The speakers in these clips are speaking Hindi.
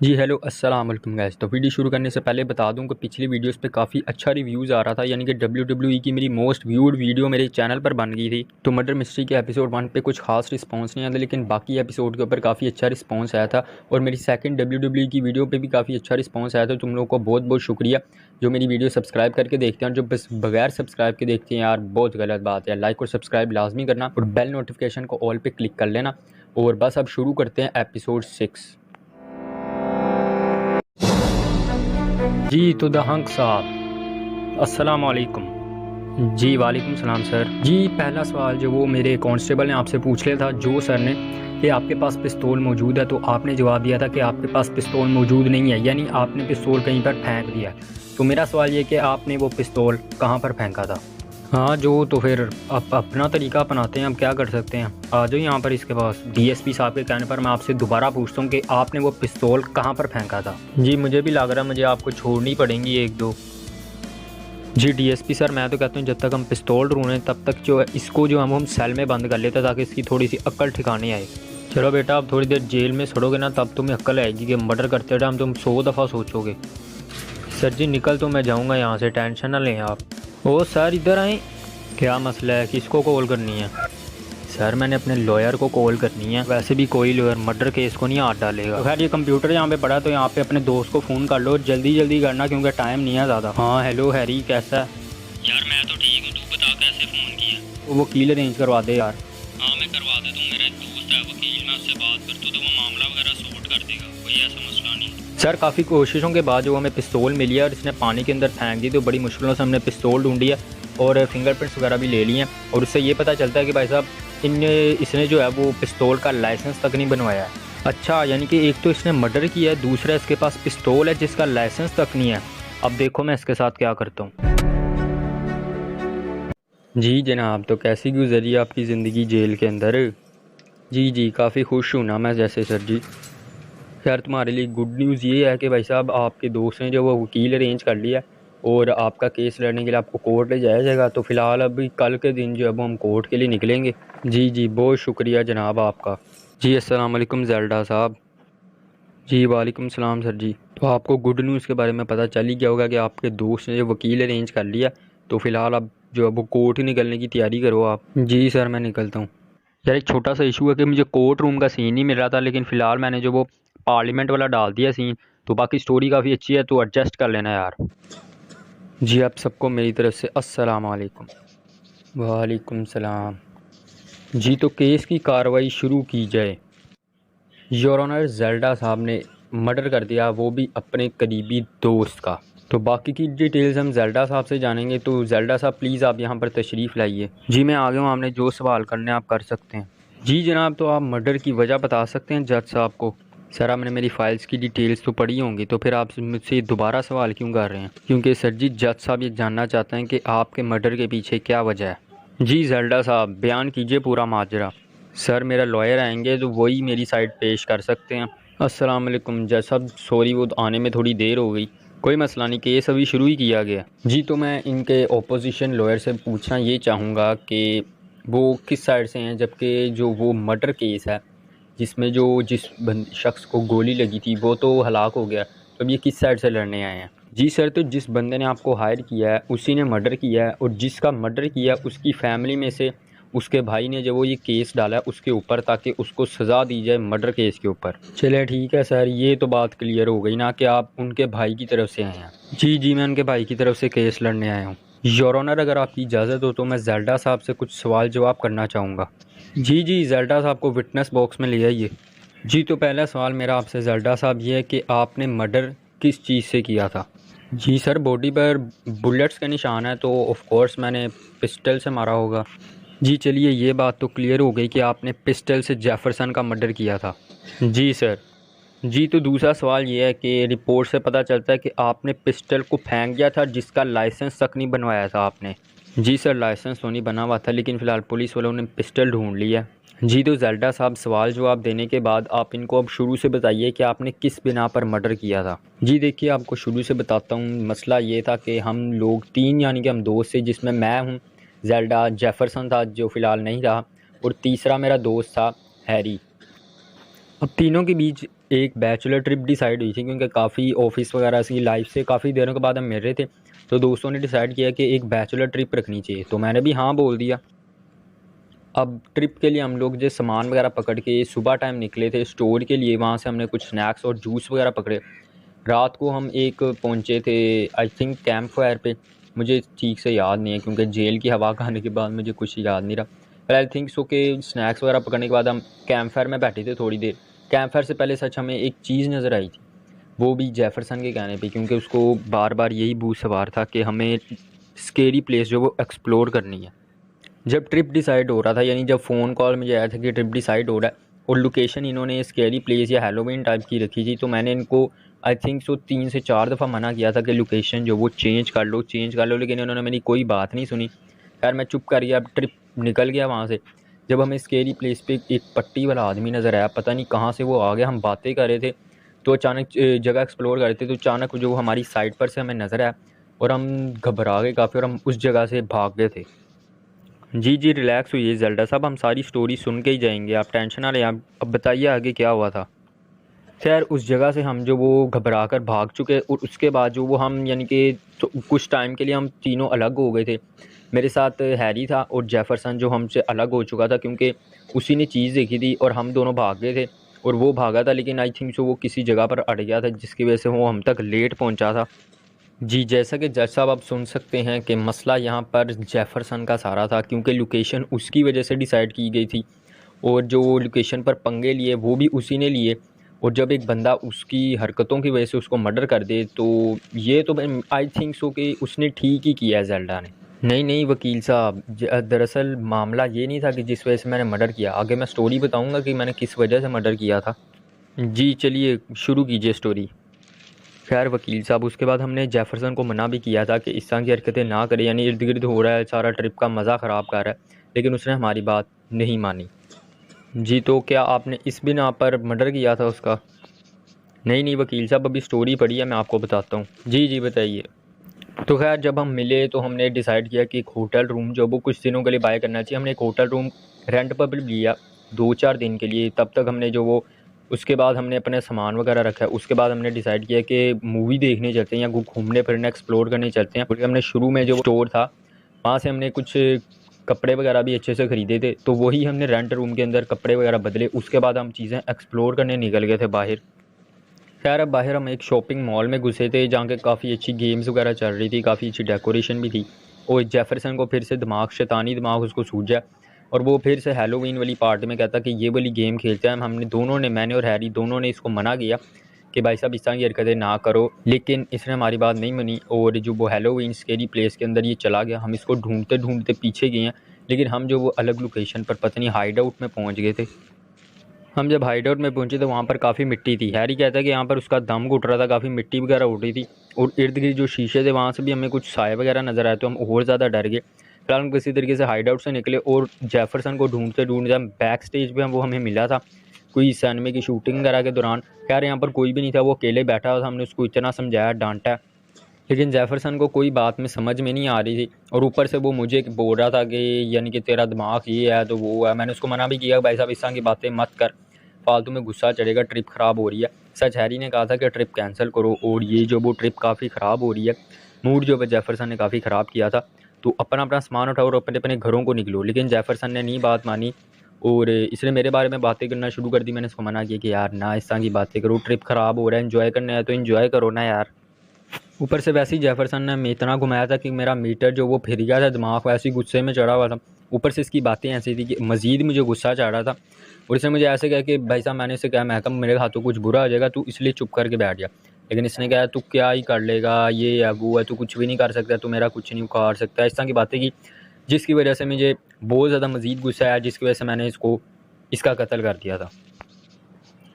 जी हेलो अस्सलाम वालेकुम गाइस। तो वीडियो शुरू करने से पहले बता दूं कि पिछली वीडियोस पे काफ़ी अच्छा रिव्यूज़ आ रहा था, यानी कि WWE की मेरी मोस्ट व्यूड वीडियो मेरे चैनल पर बन गई थी। तो मर्डर मिस्ट्री के एपिसोड 1 पे कुछ खास रिस्पांस नहीं आया, लेकिन बाकी एपिसोड के ऊपर काफ़ी अच्छा रिस्पांस आया था। और मेरी सेकंड WWE की वीडियो पे भी काफ़ी अच्छा रिस्पांस आया था। तुम लोगों को बहुत बहुत शुक्रिया जो मेरी वीडियो सब्सक्राइब करके देखते हैं। जो बस बगैर सब्सक्राइब के देखते हैं यार, बहुत गलत बात है। लाइक और सब्सक्राइब लाजमी करना और बेल नोटिफिकेशन को ऑल पे क्लिक कर लेना। और बस अब शुरू करते हैं एपिसोड 6। जी तो द हंक साहब, अस्सलाम वालेकुम। जी वालेकुम सलाम सर। जी पहला सवाल जो वो मेरे कांस्टेबल ने आपसे पूछ लिया था, जो सर ने, कि आपके पास पिस्तौल मौजूद है, तो आपने जवाब दिया था कि आपके पास पिस्तौल मौजूद नहीं है, यानी आपने पिस्तौल कहीं पर फेंक दिया। तो मेरा सवाल ये कि आपने वो पिस्तौल कहाँ पर फेंका था। हाँ जो तो फिर आप अपना तरीका अपनाते हैं, हम क्या कर सकते हैं। आ जाओ यहाँ पर इसके पास। डीएसपी साहब के कहने पर मैं आपसे दोबारा पूछता हूँ कि आपने वो पिस्तौल कहाँ पर फेंका था। जी मुझे भी लग रहा है मुझे आपको छोड़नी पड़ेंगी एक दो। जी डीएसपी सर, मैं तो कहता हूँ जब तक हम पिस्तौल ढूंढें तब तक जो है इसको जो हम सेल में बंद कर लेते हैं, ताकि इसकी थोड़ी सी अक्ल ठिकाने आए। चलो बेटा, आप थोड़ी देर जेल में सड़ोगे ना, तब तुम्हें अक्ल आएगी कि मर्डर करते टाइम तुम 100 दफ़ा सोचोगे। सर जी निकल तो मैं जाऊँगा यहाँ से, टेंशन ना लें आप। ओ सर इधर आए। क्या मसला है, किसको कॉल करनी है। सर मैंने अपने लॉयर को कॉल करनी है। वैसे भी कोई लॉयर मर्डर केस को नहीं हाथ डालेगा। तो खैर ये कंप्यूटर यहाँ पे पड़ा, तो यहाँ पे अपने दोस्त को फ़ोन कर लो, जल्दी जल्दी करना क्योंकि टाइम नहीं है ज़्यादा। हाँ हेलो हैरी, कैसा है। यार मैं तो ठीक हूँ, तू बता कैसे फ़ोन किया। वो वकील अरेंज करवा दे यार। हाँ मैं करवा देता हूँ, मेरा एक दोस्त है वकील, मैं उससे बात करता हूँ तो वो मामला वगैरह सॉर्ट कर देगा, कोई ऐसा मसला नहीं। सर काफ़ी कोशिशों के बाद जो हमें पिस्तौल मिली है और इसने पानी के अंदर फेंक दी, तो बड़ी मुश्किलों से हमने पिस्तौल ढूंढी है और फिंगरप्रिंट्स वगैरह भी ले लिए हैं। और उससे ये पता चलता है कि भाई साहब इसने जो है वो पिस्तौल का लाइसेंस तक नहीं बनवाया है। अच्छा, यानी कि एक तो इसने मर्डर किया है, दूसरा इसके पास पिस्तौल है जिसका लाइसेंस तक नहीं है। अब देखो मैं इसके साथ क्या करता हूँ। जी जनाब, तो कैसी गुजरी आपकी ज़िंदगी जेल के अंदर। जी जी काफ़ी खुश हूँ ना मैं जैसे सर जी। खैर तुम्हारे लिए गुड न्यूज़ ये है कि भाई साहब आपके दोस्त ने जो वो वकील अरेंज कर लिया और आपका केस लड़ने के लिए आपको कोर्ट ले जाया जाएगा। तो फ़िलहाल अभी कल के दिन जो अब हम कोर्ट के लिए निकलेंगे। जी जी बहुत शुक्रिया जनाब आपका। जी अस्सलाम वालेकुम ज़ेल्डा साहब। जी वालेकुम सलाम सर जी। तो आपको गुड न्यूज़ के बारे में पता चल ही गया होगा कि आपके दोस्त ने जो वकील अरेंज कर लिया। तो फ़िलहाल अब जो है वो कोर्ट ही निकलने की तैयारी करो आप। जी सर मैं निकलता हूँ। यार एक छोटा सा इशू है कि मुझे कोर्ट रूम का सीन नहीं मिल रहा था, लेकिन फ़िलहाल मैंने जो वो पार्लियामेंट वाला डाल दिया सीन। तो बाकी स्टोरी काफ़ी अच्छी है, तो एडजस्ट कर लेना यार। जी आप सबको मेरी तरफ से अस्सलाम वालेकुम। वालेकुम सलाम। जी तो केस की कार्रवाई शुरू की जाए। योर ऑनर, ज़ेल्डा साहब ने मर्डर कर दिया, वो भी अपने करीबी दोस्त का। तो बाकी की डिटेल्स हम ज़ेल्डा साहब से जानेंगे। तो ज़ेल्डा साहब प्लीज़ आप यहाँ पर तशरीफ़ लाइए। जी मैं आ गया हूँ, आपने जो सवाल करने आप कर सकते हैं। जी जनाब, तो आप मर्डर की वजह बता सकते हैं जज साहब को। सर आपने मेरी फ़ाइल्स की डिटेल्स तो पढ़ी होंगी, तो फिर आप मुझसे दोबारा सवाल क्यों कर रहे हैं। क्योंकि सर जी जज साहब ये जानना चाहते हैं कि आपके मर्डर के पीछे क्या वजह है। जी ज़ेल्डा साहब बयान कीजिए पूरा माजरा। सर मेरा लॉयर आएंगे तो वही मेरी साइड पेश कर सकते हैं। अस्सलाम वालेकुम जज साहब, सॉरी वो आने में थोड़ी देर हो गई। कोई मसला नहीं, केस अभी शुरू ही किया गया। जी तो मैं इनके ओपोजिशन लॉयर से पूछना ये चाहूँगा कि वो किस साइड से हैं, जबकि जो वो मर्डर केस है जिसमें जो जिस शख्स को गोली लगी थी वो तो हलाक हो गया, तो अब ये किस साइड से लड़ने आए हैं। जी सर, तो जिस बंदे ने आपको हायर किया है उसी ने मर्डर किया है, और जिसका मर्डर किया है उसकी फैमिली में से उसके भाई ने जो वो ये केस डाला है उसके ऊपर, ताकि उसको सज़ा दी जाए मर्डर केस के ऊपर। चले ठीक है सर, ये तो बात क्लियर हो गई ना कि आप उनके भाई की तरफ से आए हैं। जी जी मैं उनके भाई की तरफ से केस लड़ने आया हूँ। योर ऑनर, अगर आपकी इजाज़त हो तो मैं ज़ेल्डा साहब से कुछ सवाल जवाब करना चाहूँगा। जी जी ज़ेल्डा साहब को विटनेस बॉक्स में ले आइए। जी तो पहला सवाल मेरा आपसे ज़ेल्डा साहब ये है कि आपने मर्डर किस चीज़ से किया था। जी सर, बॉडी पर बुलेट्स के निशान है, तो ऑफ कोर्स मैंने पिस्टल से मारा होगा। जी चलिए ये बात तो क्लियर हो गई कि आपने पिस्टल से जेफरसन का मर्डर किया था। जी सर। जी तो दूसरा सवाल ये है कि रिपोर्ट से पता चलता है कि आपने पिस्टल को फेंक दिया था जिसका लाइसेंस तक नहीं बनवाया था आपने। जी सर, लाइसेंस तो नहीं बना हुआ था, लेकिन फ़िलहाल पुलिस वालों ने पिस्टल ढूंढ लिया। जी तो ज़ेल्डा साहब सवाल जवाब देने के बाद आप इनको अब शुरू से बताइए कि आपने किस बिना पर मर्डर किया था। जी देखिए आपको शुरू से बताता हूँ, मसला ये था कि हम लोग तीन यानी कि हम दोस्त थे, जिसमें मैं हूँ, ज़ेल्डा, जेफरसन था जो फ़िलहाल नहीं रहा, और तीसरा मेरा दोस्त था हैरी। अब तीनों के बीच एक बैचलर ट्रिप डिसाइड हुई थी, क्योंकि काफ़ी ऑफिस वगैरह से लाइफ से काफ़ी दिनों के बाद हम मिल रहे थे। तो दोस्तों ने डिसाइड किया कि एक बैचलर ट्रिप रखनी चाहिए, तो मैंने भी हाँ बोल दिया। अब ट्रिप के लिए हम लोग जो सामान वगैरह पकड़ के सुबह टाइम निकले थे स्टोर के लिए, वहाँ से हमने कुछ स्नैक्स और जूस वगैरह पकड़े। रात को हम एक पहुँचे थे आई थिंक कैंप फायर पे। मुझे ठीक से याद नहीं है, क्योंकि जेल की हवा खाने के बाद मुझे कुछ याद नहीं रहा। पर आई थिंक सो के स्नैक्स वगैरह पकड़ने के बाद हम कैंप फायर में बैठे थे थोड़ी देर। कैंप फायर से पहले सच हमें एक चीज़ नज़र आई थी, वो भी जेफरसन के कहने पे, क्योंकि उसको बार बार यही भूत सवार था कि हमें स्केरी प्लेस जो वो एक्सप्लोर करनी है। जब ट्रिप डिसाइड हो रहा था, यानी जब फ़ोन कॉल मुझे आया था कि ट्रिप डिसाइड हो रहा है और लोकेशन इन्होंने स्केरी प्लेस या हैलोवीन टाइप की रखी थी, तो मैंने इनको आई थिंक सो 3 से 4 दफ़ा मना किया था कि लोकेशन जो वो चेंज कर लो, लेकिन इन्होंने मेरी कोई बात नहीं सुनी। खैर मैं चुप कर गया, अब ट्रिप निकल गया वहाँ से। जब हमें स्केरी प्लेस पे एक पट्टी वाला आदमी नज़र आया, पता नहीं कहाँ से वो आ गया। हम बातें कर रहे थे तो अचानक जगह एक्सप्लोर कर रहे थे, तो अचानक जो हमारी साइड पर से हमें नज़र आया और हम घबरा गए काफ़ी, और हम उस जगह से भाग गए थे। जी जी रिलैक्स हुइए ज़ेल्डा साहब, हम सारी स्टोरी सुन के ही जाएंगे, आप टेंशन ना लें। आप अब बताइए आगे क्या हुआ था। खैर उस जगह से हम जो वो घबरा कर भाग चुके, और उसके बाद जो वो हम यानी कि तो कुछ टाइम के लिए हम तीनों अलग हो गए थे। मेरे साथ हैरी था और जेफरसन जो हमसे अलग हो चुका था, क्योंकि उसी ने चीज़ देखी थी और हम दोनों भाग गए थे। और वो भागा था, लेकिन आई थिंक सो वो किसी जगह पर अड़ गया था, जिसकी वजह से वो हम तक लेट पहुंचा था। जी, जैसा कि जज साहब आप सुन सकते हैं कि मसला यहाँ पर जेफरसन का सारा था, क्योंकि लोकेशन उसकी वजह से डिसाइड की गई थी और जो लोकेशन पर पंगे लिए वो भी उसी ने लिए। और जब एक बंदा उसकी हरकतों की वजह से उसको मर्डर कर दे, तो ये तो आई थिंक सो कि उसने ठीक ही किया है ज़ेल्डा ने। नहीं नहीं वकील साहब, दरअसल मामला ये नहीं था कि जिस वजह से मैंने मर्डर किया। आगे मैं स्टोरी बताऊंगा कि मैंने किस वजह से मर्डर किया था। जी चलिए शुरू कीजिए स्टोरी। खैर वकील साहब, उसके बाद हमने जेफरसन को मना भी किया था कि इस तरह की हरकतें ना करें, यानी इर्द गिर्द हो रहा है सारा, ट्रिप का मज़ा ख़राब कर रहा है, लेकिन उसने हमारी बात नहीं मानी। जी, तो क्या आपने इस बिना पर मर्डर किया था उसका? नहीं नहीं वकील साहब, अभी स्टोरी पढ़ी है, मैं आपको बताता हूँ। जी जी बताइए। तो खैर जब हम मिले तो हमने डिसाइड किया कि एक होटल रूम जो वो कुछ दिनों के लिए बाय करना चाहिए। हमने एक होटल रूम रेंट पर भी लिया 2-4 दिन के लिए। तब तक हमने जो वो उसके बाद हमने अपने सामान वगैरह रखा है। उसके बाद हमने डिसाइड किया कि मूवी देखने चलते हैं या घूमने फिरने एक्सप्लोर करने चलते हैं, क्योंकि हमने शुरू में जो स्टोर था वहाँ से हमने कुछ कपड़े वगैरह भी अच्छे से ख़रीदे थे, तो वही हमने रेंट रूम के अंदर कपड़े वगैरह बदले। उसके बाद हम चीज़ें एक्सप्लोर करने निकल गए थे बाहर। खैर अब बाहर हम एक शॉपिंग मॉल में घुसे थे, जहाँ के काफ़ी अच्छी गेम्स वगैरह चल रही थी, काफ़ी अच्छी डेकोरेशन भी थी। और जेफरसन को फिर से दिमाग, शैतानी दिमाग उसको सूझा, और वो फिर से हैलोवीन वाली पार्टी में कहता कि ये वाली गेम खेलते हैं। हमने दोनों ने, मैंने और हैरी दोनों ने इसको मना किया कि भाई साहब इस तरह की हरकतें ना करो, लेकिन इसने हमारी बात नहीं मानी और जो वो हैलोवीन स्केरी प्लेस के अंदर ये चला गया। हम इसको ढूंढते ढूंढते पीछे गए हैं, लेकिन हम जो वो अलग लोकेशन पर पता नहीं हाइड आउट में पहुँच गए थे। हम जब हाइड आउट में पहुंचे तो वहाँ पर काफ़ी मिट्टी थी। हैरी कहता है कि यहाँ पर उसका दम घुट रहा था, काफ़ी मिट्टी वगैरह उड़ रही थी, और इर्द गिर्द जो शीशे थे वहाँ से भी हमें कुछ साए वगैरह नज़र आए, तो हम और ज़्यादा डर गए। फिलहाल हम किसी तरीके से हाइड आउट से निकले और जेफरसन को ढूंढते ढूंढते हम बैक स्टेज पर वो हमें मिला था कोई सिनेमे की शूटिंग वगैरह के दौरान। खैर यहाँ पर कोई भी नहीं था, वो अकेले बैठा हुआ था। हमने उसको इतना समझाया, डांटा, लेकिन जेफरसन को कोई बात में समझ में नहीं आ रही थी, और ऊपर से वो मुझे बोल रहा था कि यानी कि तेरा दिमाग ये है तो वो है। मैंने उसको मना भी किया, भाई साहब इस तरह की बातें मत कर, फालतू में गुस्सा चढ़ेगा, ट्रिप ख़राब हो रही है। सच हैरी ने कहा था कि ट्रिप कैंसिल करो, और ये जो वो ट्रिप काफ़ी ख़राब हो रही है, मूड जो है जेफरसन ने काफ़ी ख़राब किया था, तो अपना अपना सामान उठाओ और अपने अपने घरों को निकलो। लेकिन जेफरसन ने नहीं बात मानी और इसने मेरे बारे में बातें करना शुरू कर दी। मैंने उसको मना किया कि यार ना इस तरह की बातें करो, ट्रिप ख़राब हो रहा है, इन्जॉय करना है तो इन्जॉय करो ना यार। ऊपर से वैसे ही जेफरसन ने मैं इतना घुमाया था कि मेरा मीटर जो वो फिर गया था, दिमाग वैसे ही गुस्से में चढ़ा हुआ था। ऊपर से इसकी बातें ऐसी थी कि मज़ीद मुझे गुस्सा चढ़ रहा था, और इसने मुझे ऐसे कहा कि भाई साहब, मैंने इसे कहा मैं कहा मेरे हाथों कुछ बुरा हो जाएगा, तू इसलिए चुप करके बैठ जा। लेकिन इसने कहा तू क्या ही कर लेगा, ये है वो है, तू कुछ भी नहीं कर सकता, तू मेरा कुछ नहीं उखाड़ सकता, इस तरह की बातें की, जिसकी वजह से मुझे बहुत ज़्यादा मज़ीद गुस्सा आया, जिसकी वजह से मैंने इसका कत्ल कर दिया था।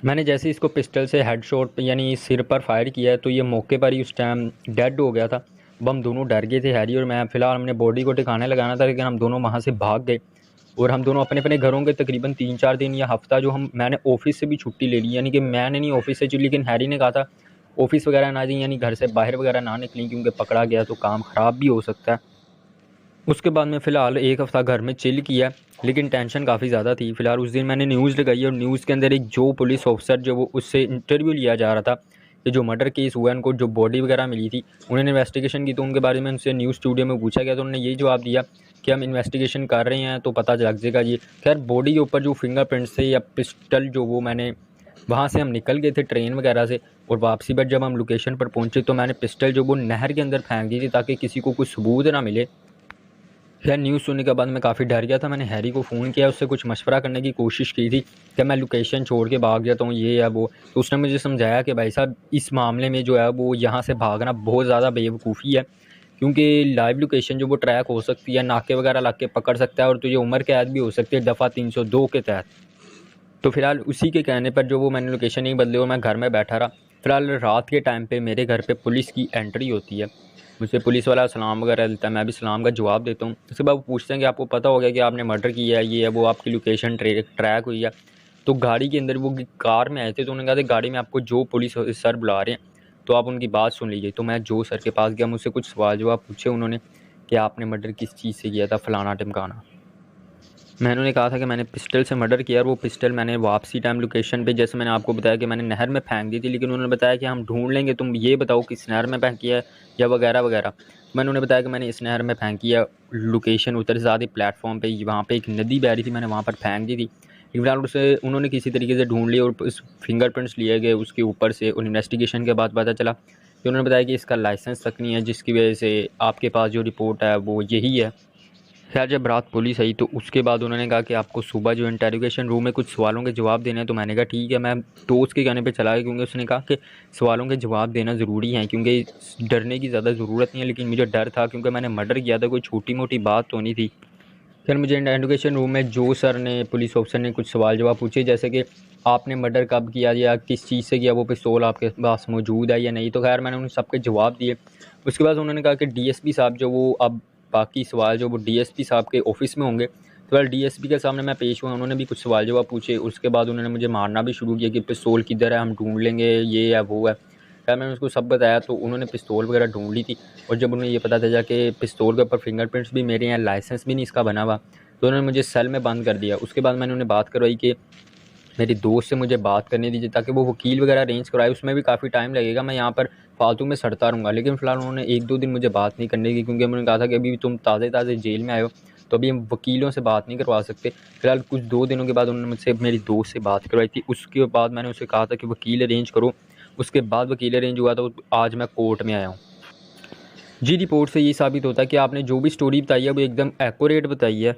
मैंने जैसे इसको पिस्टल से हेड शॉट यानी सिर पर फायर किया, तो ये मौके पर ही उस टाइम डेड हो गया था। अब हम दोनों डर गए थे, हैरी और मैं। फ़िलहाल हमने बॉडी को ठिकाने लगाना था, लेकिन हम दोनों वहाँ से भाग गए, और हम दोनों अपने अपने घरों के तकरीबन 3-4 दिन या हफ़्ता जो मैंने ऑफिस से भी छुट्टी ले ली, यानी कि मैंने नहीं ऑफिस से, लेकिन हैरी ने कहा था ऑफिस वगैरह ना जाए, यानी घर से बाहर वगैरह ना निकलें, क्योंकि पकड़ा गया तो काम ख़राब भी हो सकता है। उसके बाद में फ़िलहाल 1 हफ़्ता घर में चिल किया, लेकिन टेंशन काफ़ी ज़्यादा थी। फ़िलहाल उस दिन मैंने न्यूज़ लगाई और न्यूज़ के अंदर एक जो पुलिस ऑफिसर जो वो उससे इंटरव्यू लिया जा रहा था कि जो मर्डर केस हुआ है उनको जो बॉडी वगैरह मिली थी, उन्होंने इन्वेस्टिगेशन की तो उनके बारे में उनसे न्यूज़ स्टूडियो में पूछा गया तो उन्होंने यही जवाब दिया कि हम इन्वेस्टिगेशन कर रहे हैं तो पता लग जाएगा ये। खैर बॉडी के ऊपर जो फिंगरप्रिंट्स थे या पिस्टल जो वो मैंने वहाँ से हम निकल गए थे ट्रेन वगैरह से और वापसी पर जब हम लोकेशन पर पहुँचे तो मैंने पिस्टल जो वो नहर के अंदर फेंक दी थी ताकि किसी को कुछ सबूत ना मिले। खैर न्यूज़ सुनने के बाद मैं काफ़ी डर गया था। मैंने हैरी को फ़ोन किया, उससे कुछ मशवरा करने की कोशिश की थी कि मैं लोकेशन छोड़ के भाग जाता हूँ ये या वो। तो उसने मुझे समझाया कि भाई साहब इस मामले में जो है वो यहाँ से भागना बहुत ज़्यादा बेवकूफ़ी है, क्योंकि लाइव लोकेशन जो वो ट्रैक हो सकती है, नाके वगैरह लग के पकड़ सकता है और तुझे उम्र कैद भी हो सकती है दफ़ा 302 के तहत। तो फिलहाल उसी के कहने पर जो वो मैंने लोकेशन नहीं बदली और मैं घर में बैठा रहा। फिलहाल रात के टाइम पे मेरे घर पे पुलिस की एंट्री होती है। मुझसे पुलिस वाला सलाम वगैरह देता है, मैं भी सलाम का जवाब देता हूँ। उसके बाद वो पूछते हैं कि आपको पता हो गया कि आपने मर्डर किया है, ये है वो, आपकी लोकेशन ट्रैक हुई है। तो गाड़ी के अंदर वो कार में आए थे तो उन्होंने कहा था गाड़ी में आपको जो पुलिस सर बुला रहे हैं तो आप उनकी बात सुन लीजिए। तो मैं जो सर के पास गया, मुझसे कुछ सवाल जवाब पूछे उन्होंने कि आपने मर्डर किस चीज़ से किया था, फलाना टिमकाना। मैंने उन्हें कहा था कि मैंने पिस्टल से मर्डर किया और वो पिस्टल मैंने वापसी टाइम लोकेशन पे, जैसे मैंने आपको बताया कि मैंने नहर में फेंक दी थी, लेकिन उन्होंने बताया कि हम ढूंढ लेंगे, तुम ये बताओ किस नहर में फेंकी है या वगैरह वगैरह। मैंने उन्हें बताया कि मैंने इस नहर में फेंकी है, लोकेशन उतर ज़्यादा प्लेटफॉर्म पे, वहाँ पे एक नदी बह रही थी, मैंने वहाँ पर फेंक दी थी। फिलहाल उसे उन्होंने किसी तरीके से ढूंढ लिया और उस फिंगरप्रिंट्स लिए गए उसके ऊपर से और इन्वेस्टिगेशन के बाद पता चला कि उन्होंने बताया कि इसका लाइसेंस तक नहीं है, जिसकी वजह से आपके पास जो रिपोर्ट है वो यही है। खैर जब रात पुलिस आई तो उसके बाद उन्होंने कहा कि आपको सुबह जो इंटेरोगेशन रूम में कुछ सवालों के जवाब देने हैं। तो मैंने कहा ठीक है, मैं दोस्त के कहने पे चला गया क्योंकि उसने कहा कि सवालों के जवाब देना ज़रूरी है, क्योंकि डरने की ज़्यादा ज़रूरत नहीं है। लेकिन मुझे डर था क्योंकि मैंने मर्डर किया था, कोई छोटी मोटी बात तो नहीं थी। फिर मुझे इंटेरोगेशन रूम में जो सर ने, पुलिस ऑफिसर ने कुछ सवाल जवाब पूछे, जैसे कि आपने मर्डर कब किया या किस चीज़ से किया, वो पिस्तौल आपके पास मौजूद है या नहीं। तो खैर मैंने उन सबके जवाब दिए। उसके बाद उन्होंने कहा कि डीएसपी साहब जो वो अब बाकी सवाल जो वो डीएसपी साहब के ऑफिस में होंगे। तो फिर डीएसपी के सामने मैं पेश हुआ, उन्होंने भी कुछ सवाल जवाब पूछे। उसके बाद उन्होंने मुझे मारना भी शुरू किया कि पिस्तौल किधर है, हम ढूंढ लेंगे, ये है वो है। खैर मैंने उसको सब बताया तो उन्होंने पिस्तौल वगैरह ढूंढ ली थी। और जब उन्हें ये पता चला कि पिस्तौल के ऊपर फिंगरप्रिंट्स भी मेरे हैं, लाइसेंस भी नहीं इसका बना हुआ, तो उन्होंने मुझे सेल में बंद कर दिया। उसके बाद मैंने उन्हें बात करवाई कि मेरी दोस्त से मुझे बात करने दीजिए ताकि वो वकील वगैरह अरेंज कराए, उसमें भी काफ़ी टाइम लगेगा, मैं यहाँ पर फालतू में सड़ता रहूँगा। लेकिन फ़िलहाल उन्होंने 1-2 दिन मुझे बात नहीं करने दी क्योंकि उन्होंने कहा था कि अभी तुम ताज़े जेल में आए हो तो अभी हम वकीलों से बात नहीं करवा सकते। फ़िलहाल कुछ 2 दिनों के बाद उन्होंने मुझसे मेरी दोस्त से बात करवाई थी। उसके बाद मैंने उसे कहा था कि वकील अरेंज करो। उसके बाद वकील अरेंज हुआ तो आज मैं कोर्ट में आया हूँ। जी, रिपोर्ट से ये साबित होता है कि आपने जो भी स्टोरी बताई है वो एकदम एक्यूरेट बताई है।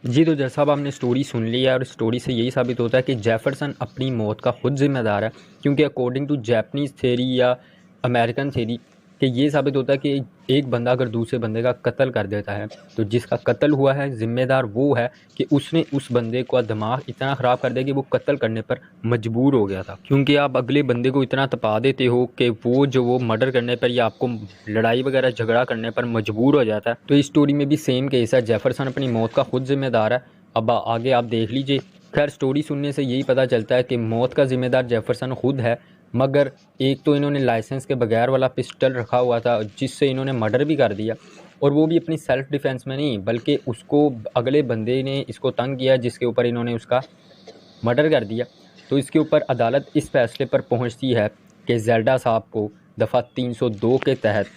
जी, तो जैसा अब आपने स्टोरी सुन ली है और स्टोरी से यही साबित होता है कि जेफरसन अपनी मौत का खुद ज़िम्मेदार है, क्योंकि अकॉर्डिंग टू जैपनीज़ थ्योरी या अमेरिकन थ्योरी कि ये साबित होता है कि एक बंदा अगर दूसरे बंदे का कत्ल कर देता है तो जिसका कत्ल हुआ है ज़िम्मेदार वो है कि उसने उस बंदे का दिमाग इतना ख़राब कर दिया कि वो कत्ल करने पर मजबूर हो गया था। क्योंकि आप अगले बंदे को इतना तपा देते हो कि वो मर्डर करने पर या आपको लड़ाई वगैरह झगड़ा करने पर मजबूर हो जाता है। तो इस स्टोरी में भी सेम केस है, जेफरसन अपनी मौत का खुद ज़िम्मेदार है। अब आगे आप देख लीजिए। खैर स्टोरी सुनने से यही पता चलता है कि मौत का ज़िम्मेदार जेफरसन खुद है, मगर एक तो इन्होंने लाइसेंस के बगैर वाला पिस्टल रखा हुआ था जिससे इन्होंने मर्डर भी कर दिया, और वो भी अपनी सेल्फ डिफेंस में नहीं बल्कि उसको अगले बंदे ने इसको तंग किया जिसके ऊपर इन्होंने उसका मर्डर कर दिया। तो इसके ऊपर अदालत इस फैसले पर पहुंचती है कि जेल्डा साहब को दफ़ा 302 के तहत